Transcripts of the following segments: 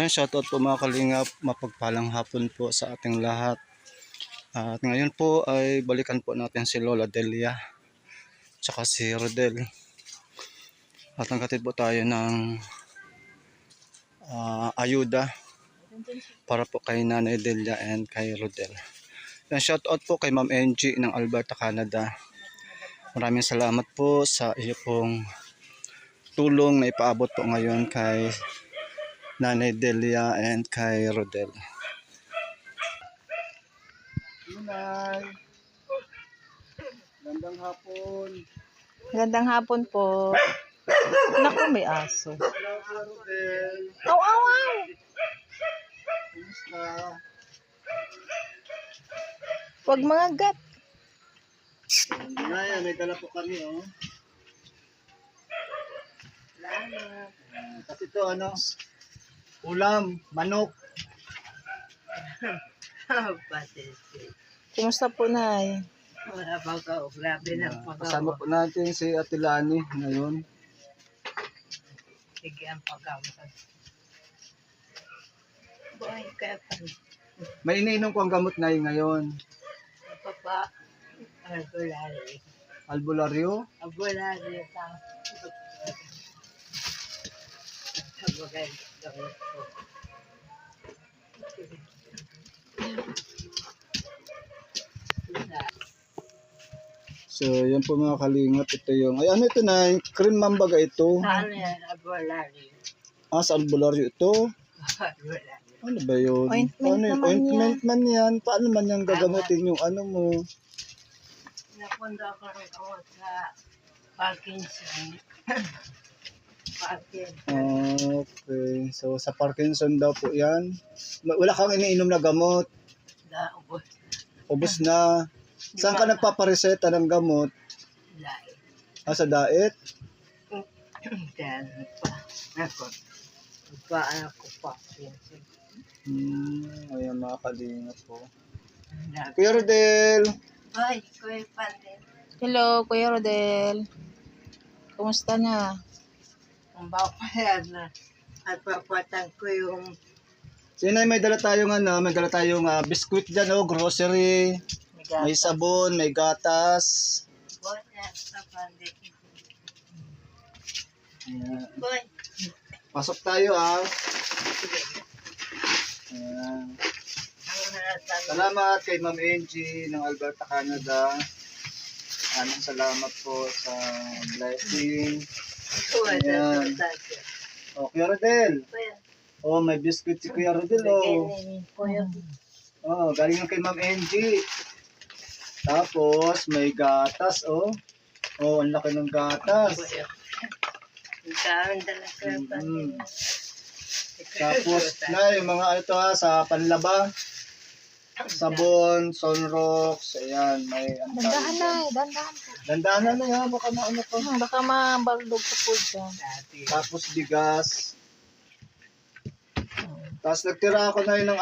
Ayan, shoutout po mga kalingap, mapagpalang hapon po sa ating lahat. At ngayon po ay balikan po natin si Lola Delia tsaka si Rodel. At nagkatid po tayo ng ayuda para po kay Nanay Delia and kay Rodel. Ayan, shoutout po kay Ma'am Angie ng Alberta, Canada. Maraming salamat po sa iyo pong tulong na ipaabot po ngayon kay Nanay Delia and kay Rodel. Nay, gandang hapon. Magandang hapon po. Naku, may aso. Hello, Rodel. Aw, aw, aw! Kumusta? Huwag mga gat. Nay, may dala po kami, oh. Kasi ito, ulam, manok. Kumusta po, Nay? Wala pa ka, grabe ng Kasama pagkawa. po natin si Ate Lani ngayon. Sige ang pagkawa. Boy, kaya pa. May iniinom ko ang gamot na ngayon. Papa, albolari. Albularyo. Albolari sa sabagay. So, yan po mga kalingap. Ito yung, ay ano ito na, cream mambaga ito. Ano yan, albolari? Sa albularyo ito. Albolari. Ano ba yun? Ointment naman Ointment man yan. Paano man yan gagamutin yung ano mo? Napunta ako ng awat sa Parkinson. Parkinson. Okay. So, sa Parkinson daw po yan. Wala kang iniinom na gamot. Naubos. Ubus na. Saan ka nagpapareseta ng gamot? Lain. Sa diet? Kaya pa. Ako. Paano ko Parkinson? Ayan mga kalingap po. Kuya Rodel! Ay, Kuya Pandit. Hello, Kuya Rodel. Kumusta na? Ang bawal na. At papatang ko yung Sinay, may dala tayong biskuit dyan, grocery. May sabon, may gatas. boy sa Pandit. Ayan. Boy. Pasok tayo Ayan. Ang haratan. Salamat kay Ma'am Angie ng Alberta, Canada. Maraming salamat po sa blessing. Ayan. Kuya Rodel. May biscuit si Kuya Rodel. Galing yung kay Ma'am Angie. Tapos may gatas. Ang laki ng gatas. Tapos yung mga ito sa panlaba. Sabon, Sunrox, ayan, may Dandahan na, dandahan po. Dandahan na baka maano pa. Baka mabaldog ko po dyan. Tapos bigas. Tapos nagtira ako na yun ng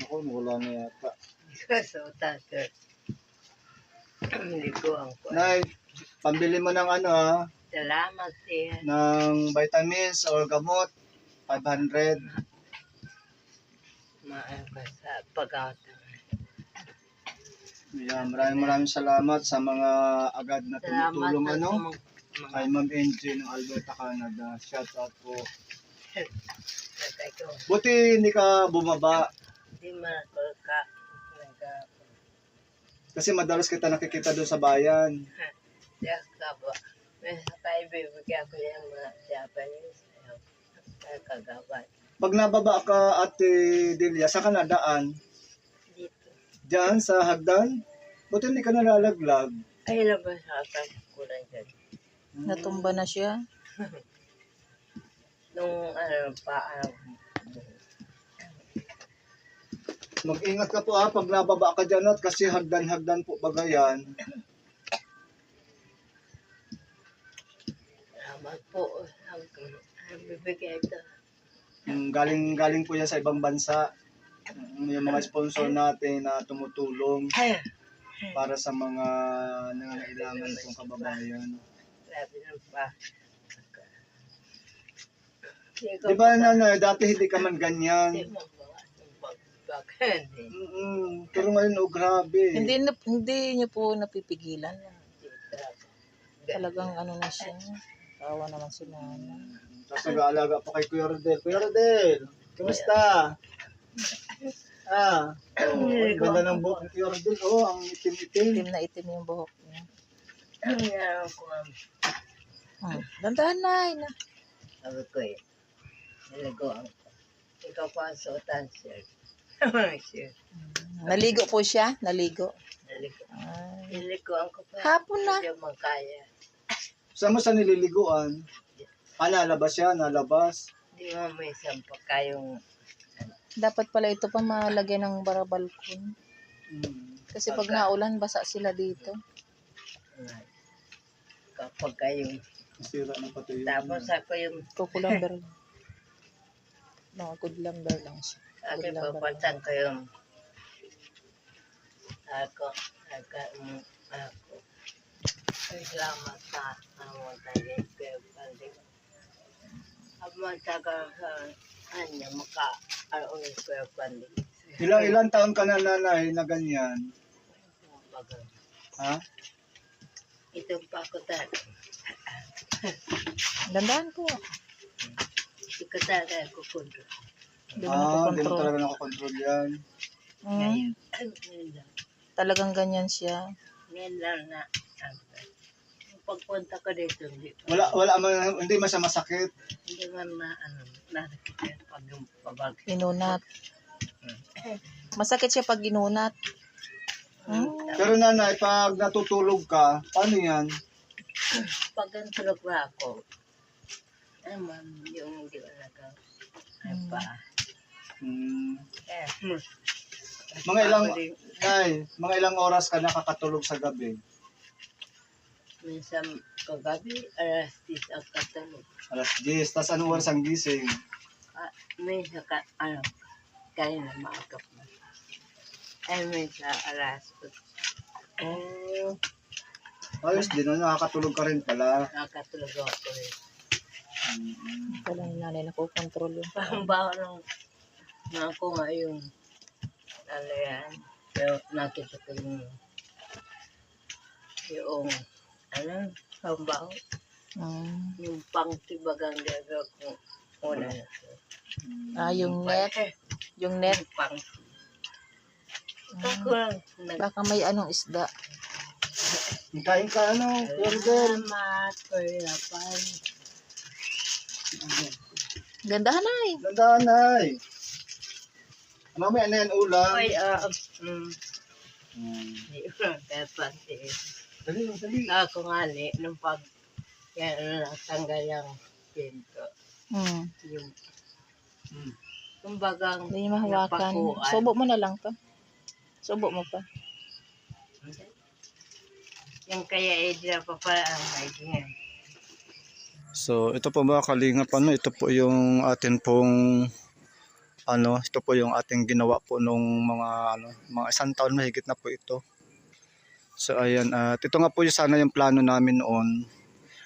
ako, wala na yata. Nay, pambili mo ng Salamat siya. ng vitamins or gamot, 500. Maan ka sa pag-atang. Ayan, maraming salamat sa mga agad na tumutulong kay Ma'am Angie ng Alberta, Canada. Shout out po. Buti hindi ka bumaba Hindi man ako ka. kasi madalas kita nakikita doon sa bayan. Diya ka ba? May kaibibigyan ko yung mga Japanese. Kagawad. Pag nababa ka, Ate Delia, saan ka nadaan? Dito. Diyan sa hagdan? Buti hindi ka nalalaglag. Ay, labas sa atas ko lang dyan. Natumba na siya. Nung Mag-ingat ka po pag nababa ka dyan kasi hagdan-hagdan po bagayan. salamat po. Bibigay ito. Galing po yan sa ibang bansa. Yung mga sponsor natin na tumutulong para sa mga nangangailangan pong kababayan. Grabe ng pa. Hindi Di ba nanay, dati hindi ka man ganyan. magawa ng bagbagan eh. Pero ngayon, oh, grabe. Hindi niyo po napipigilan. Talagang ano na siya. Tawa naman si Nana. Tapos nag-aalaga pa kay Kuya Rodel. Kuya Rodel, kumusta? Ang ganda ng buhok ni Kuya Rodel. Oh, ang itim-itim. Itim na itim yung buhok niya. Ang yaran ko ang Dandahan na. sabi ko eh. Niligoan ko. Ikaw pa ang suotan, sir. Sir. Naligo po siya? Naligo. Naligo. Ay. Niligoan ko pa. Hapon na. Hindi mo kaya. Saan mo sa nililiguan? Nalabas siya, nalabas. Hindi mo may sampa kayong Dapat pala ito pa malagyan ng barabalkon. Kasi pag naulan, basa sila dito. kapag kayong Masira na pati yun. tapos ako yung Kukulamber. Mga good lumber lang siya. ako papalitan ko yung ako salamat sa amon tayo kaya pandi amon taga sa anya maka aron kaya pandi Ilang taon ka na nanay na ganyan? bagang Ha? itong pakutan Dandahan po. ikutan kaya kukundo Hindi mo Hindi mo nakokontrol. talaga nakakontrol yan. ngayon ngayon lang Talagang ganyan siya. ngayon lang na pagpunta ko dito Wala man, hindi man siya masakit. hindi man na nakikita pag yung pabag Inunat. Masakit siya pag inunat. Pero nanay, pag natutulog ka, paano yan? pag ang tulog na ako man yung hindi ko nagaw ay pa Hmm. eh Mga ilang oras ka nakakatulog sa gabi? minsan kagabi alas 10 ang katulog Alas 10. Tapos anong oras ang gising? minsan kaya na maagap na ay minsan alas 8 Ayos din, nakakatulog ka rin pala. nakatulog ako eh Wala yung nanay nakokontrol yun. parang bawa na ako nga yung ano yan pero nakita ko yung ano pambaho yung pangtibagang gagawin ko una Yung net. Yung net. pang ako lang Baka may anong isda. Kain ka Rodel. Salamat ko yapan Gandahan na eh. Gandaan nay. Mamaya na yan ulam. Oy Hmm. kaya pati Dali. ako nga nung pag yan natanggal yung pinto yung kumbagang Hindi niya mahawakan. napakuan. Subo mo na lang pa. Subo mo pa. Yung kaya Edra pa pala ang idea. So, ito po mga kalingap, ito po yung atin pong ito po yung ating ginawa po nung mga isang taon mahigit na po ito. So, ayan, at ito nga po yung sana yung plano namin noon.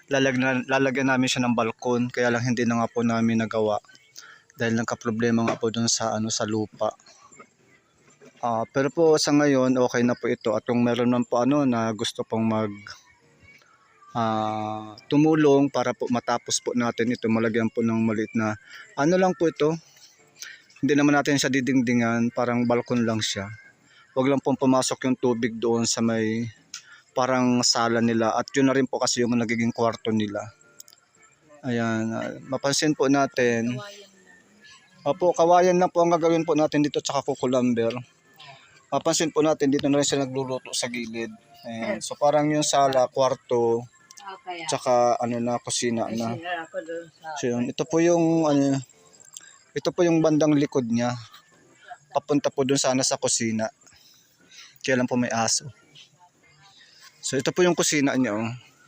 Lalagyan namin siya ng balkon, kaya lang hindi na nga po namin nagawa dahil nagka-problema nga po dun sa sa lupa. Pero po sa ngayon okay na po ito, at kung meron man po na gusto pong tumulong para po matapos po natin ito, malagyan po ng maliit na lang po ito. Hindi naman natin siya didingdingan, parang balkon lang siya. Huwag lang pong pumasok yung tubig doon sa may parang sala nila, at yun na rin po kasi yung nagiging kwarto nila. Ayan, mapansin po natin. Opo, kawayan lang po ang gagawin po natin dito, tsaka kukulamber. Mapansin po natin dito na rin sila nagluluto sa gilid. Ayan. So parang yung sala, kwarto, Kaya tsaka na kusina na. sinara ako doon sa So yun, ito po yung bandang likod niya. Papunta po dun sana sa kusina. Kaya lang po may aso. So ito po yung kusina niya.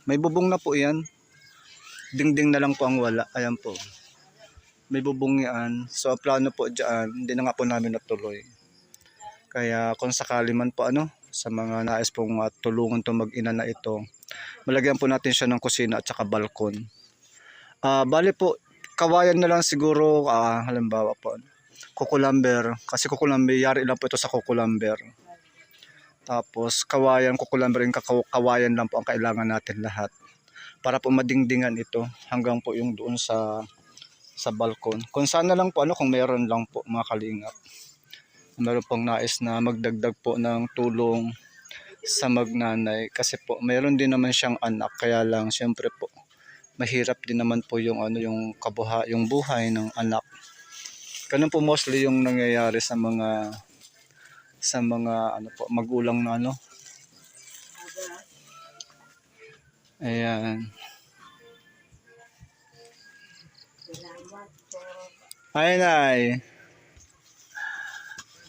May bubong na po yan. Dingding na lang po ang wala. Ayan po. May bubong yan. So ang plano po dyan, hindi na nga po namin natuloy. Kaya kung sakali man po sa mga nais pong tulungan to mag-ina na ito, malagyan po natin siya ng kusina at saka balkon. Bali po, kawayan na lang siguro, halimbawa po, kukulamber. Kasi kukulamber, yari lang po ito sa kukulamber. Tapos kawayan, kukulamber, yung kawayan lang po ang kailangan natin lahat. Para po madingdingan ito hanggang po yung doon sa balkon. Kung sana lang po, kung meron lang po mga kalingap. Meron pong nais na magdagdag po ng tulong sa magnanay. Kasi po, meron din naman siyang anak. Kaya lang, siyempre po, mahirap din naman po yung yung buhay ng anak. Ganun po mostly yung nangyayari sa mga magulang na Ayan. Ay, Nay.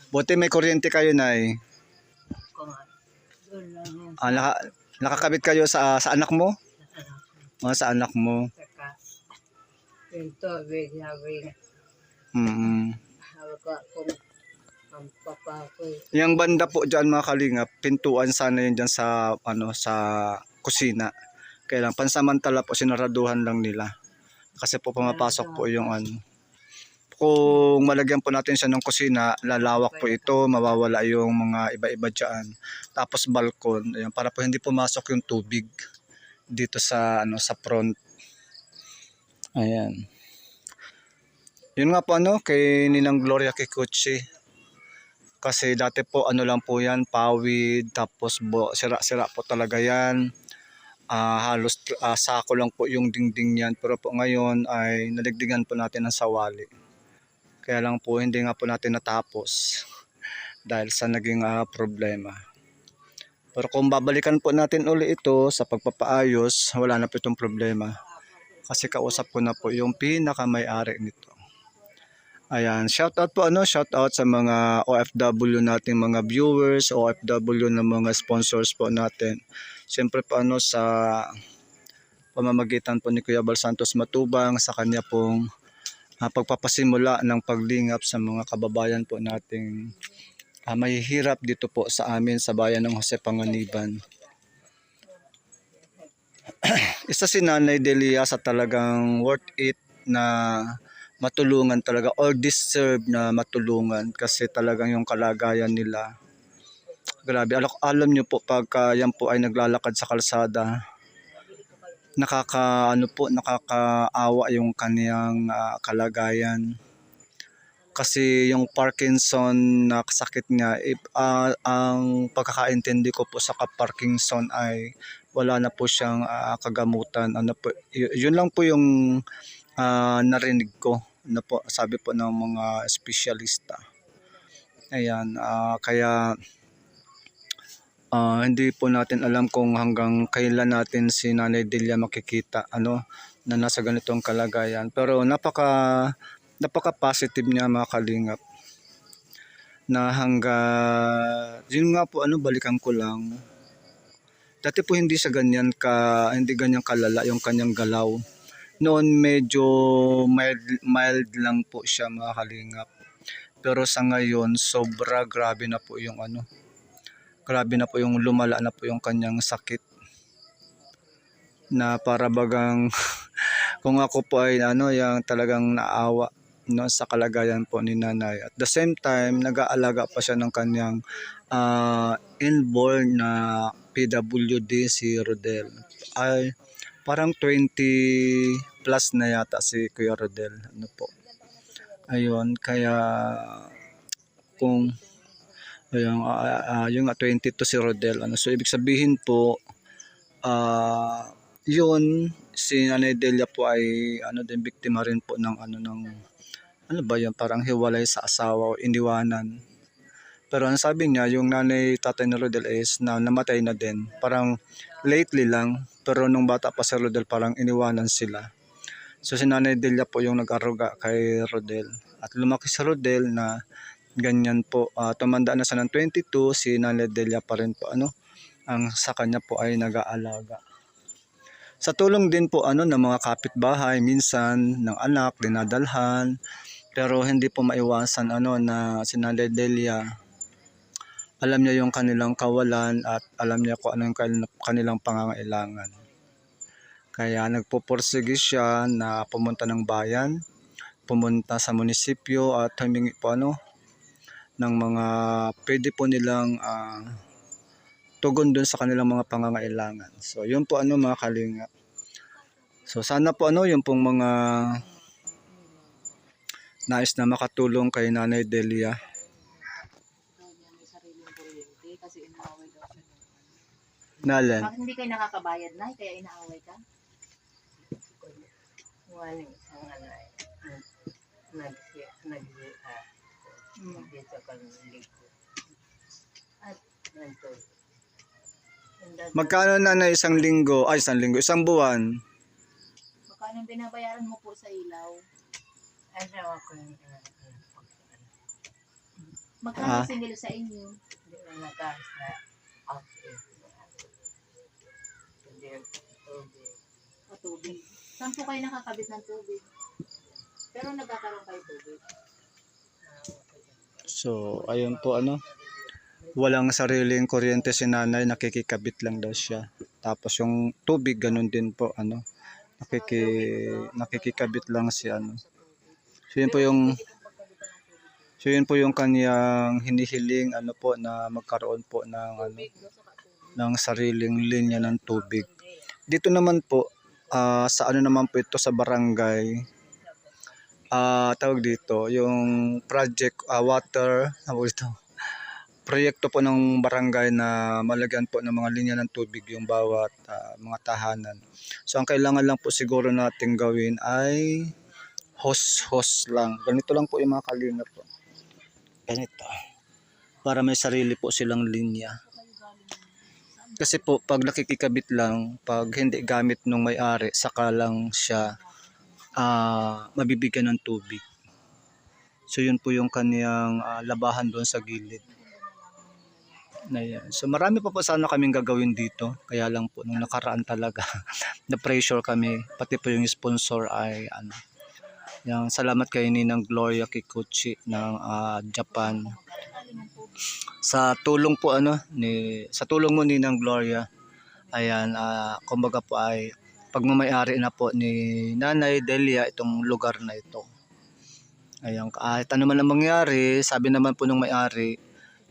Buti may kuryente kayo, Nay. Kung doon lang yung Nakakabit kayo sa anak mo? Sa anak mo. saka yung tubig sabi hawak ko ang papa ko. Yung banda po dyan mga kalingap, pintuan sana yun dyan sa kusina. Kaya lang pansamantala po sinaraduhan lang nila. Kasi po pumapasok po yung Kung malagyan po natin siya ng kusina, lalawak po ito, mawawala yung mga iba-iba dyan. Tapos balkon, ayan, para po hindi pumasok yung tubig dito sa sa front. Ayan. Yun nga po kay Ninang Gloria Kikuchi. Kasi dati po lang po yan, pawid, tapos sira-sira po talaga yan. Halos sako lang po yung dingding yan. Pero po ngayon ay nadigdigan po natin ng sawali. Kaya lang po hindi nga po natin natapos dahil sa naging problema. Pero kung babalikan po natin uli ito sa pagpapaayos, wala na po itong problema. Kasi kausap ko na po yung pinaka-may-ari nito. Ayan, shoutout po shoutout sa mga OFW nating mga viewers, OFW na mga sponsors po natin. Siyempre po sa pamamagitan po ni Kuya Bal Santos Matubang sa kanya pong pagpapasimula ng paglingap sa mga kababayan po nating mahihirap dito po sa amin sa bayan ng Jose Panganiban. Isa si Nanay Delia sa talagang worth it na matulungan talaga or deserve na matulungan kasi talagang yung kalagayan nila. Grabe, alam nyo po pagka yan po ay naglalakad sa kalsada, nakakaawa yung kaniyang kalagayan. Kasi yung Parkinson na sakit niya, ang pagkakaintindi ko po sa Parkinson ay wala na po siyang kagamutan. Yun lang po yung narinig ko. Sabi po ng mga espesyalista. Ayan, kaya hindi po natin alam kung hanggang kailan natin si Nanay Delia makikita na nasa ganitong kalagayan. Pero napaka-positive niya mga kalingap. Na yun nga po balikan ko lang. Dati po hindi ganyan kalala yung kanyang galaw. Noon medyo mild lang po siya mga kalingap. Pero sa ngayon sobra grabe na po yung grabe na po yung lumala na po yung kanyang sakit. Na para bagang kung ako po ay yung talagang naawa sa kalagayan po ni Nanay. At the same time nag-aalaga pa siya ng kanyang inborn na PWD si Rodel. Ay parang 20 plus na yata si Kuya Rodel. Ayun, kaya kung yung 22 si Rodel. So ibig sabihin po yun si Nanay Delia po ay din biktima rin po ng parang hiwalay sa asawa o iniwanan. Pero ang sabi niya, yung tatay ni Rodel is namatay na din. Parang lately lang, pero nung bata pa si Rodel parang iniwanan sila. So si Nanay Delia po yung nag-aruga kay Rodel. At lumaki si Rodel na ganyan po. Tumanda na siya ng 22, si Nanay Delia pa rin po ang sa kanya po ay nag-aalaga. Sa tulong din po ng mga kapitbahay, minsan ng anak, dinadalhan. Pero hindi po maiwasan na si Nanay Delia, alam niya yung kanilang kawalan at alam niya kung ano yung kanilang pangangailangan. Kaya nagpupursige siya na pumunta ng bayan, pumunta sa munisipyo at humingi po ng mga pwede po nilang tugon dun sa kanilang mga pangangailangan. So yun po mga kalinga. So sana po yung pong mga nais na makatulong kay Nanay Delia. May sariling kuryente kasi inaaway daw siya. Nalan. Bakit hindi kayo nakakabayad na kaya inaaway ka? Wala isang alay. Dito kami ligo. At nanto. Magkano na isang linggo? Ay, isang buwan. Magkano ang binabayaran mo po sa ilaw? Ano ako yung Magkano singil sa inyo? hindi na nagkahas na outfit. Hindi tubig. O tubig. Saan po kayo nakakabit ng tubig? Pero nagkakaroon kayo tubig. So, ayun po walang sariling kuryente si nanay, nakikikabit lang daw siya. Tapos yung tubig, ganun din po, nakikikabit lang si So, yun po yung kaniyang hinihiling, po, na magkaroon po ng sariling linya ng tubig. Dito naman po, sa naman po ito sa barangay, tawag dito, yung project water, proyekto po ng barangay na malagyan po ng mga linya ng tubig yung bawat mga tahanan. So ang kailangan lang po siguro nating gawin ay hose lang. Ganito lang po yung mga kalingap po. Ganito. Para may sarili po silang linya. Kasi po pag nakikikabit lang, pag hindi gamit nung may-ari, saka lang siya mabibigyan ng tubig. So yun po yung kaniyang labahan doon sa gilid. So marami pa po sana kaming gagawin dito. Kaya lang po nung nakaraan talaga na pressure kami. Pati po yung sponsor ay yung salamat kay Ninang Gloria Kikuchi ng Japan. Sa tulong po sa tulong mo Ninang Gloria. Ayan, kumbaga po ay pagmamayari na po ni Nanay Delia itong lugar na ito. Ayan, kahit ano man ang mangyari, sabi naman po ng may-ari,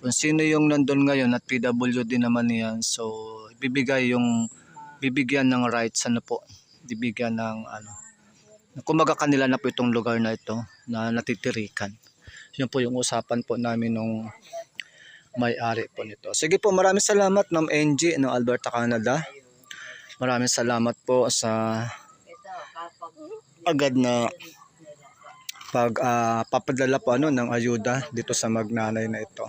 kung sino yung nandun ngayon at PWD naman yan, so bibigyan ng rights bibigyan ng kumbaga kanila na po itong lugar na ito na natitirikan. Yun po yung usapan po namin nung may-ari po nito. Sige po, maraming salamat Ma'am NG ng Alberta, Canada. Maraming salamat po sa agad na papadala po ng ayuda dito sa magnanay na ito.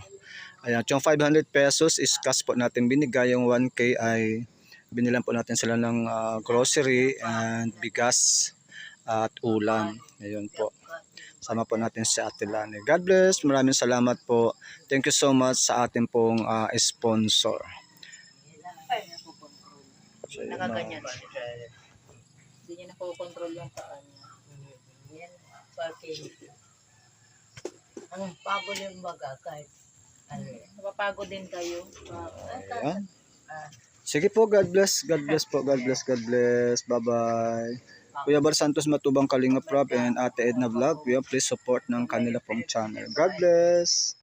Ayan, yung 500 pesos is cash po natin binigay. Yung 1K ay binilan po natin sila ng grocery and bigas at ulam. Ayun po. Sama po natin si Ate Lani. God bless. Maraming salamat po. Thank you so much sa ating pong sponsor. So, Nakaganyan siya. Hindi niya nakokontrol yung paa niya. Yan, pati. Ang pagod yung baga kahit Napapagod din kayo. Ayan. Sige po, God bless. God bless po. God bless. God bless. Bye-bye. Kuya Bar Santos Matubang Kalinga Prab and Ate Edna Vlog. Please support ng kanila pong channel. God bless.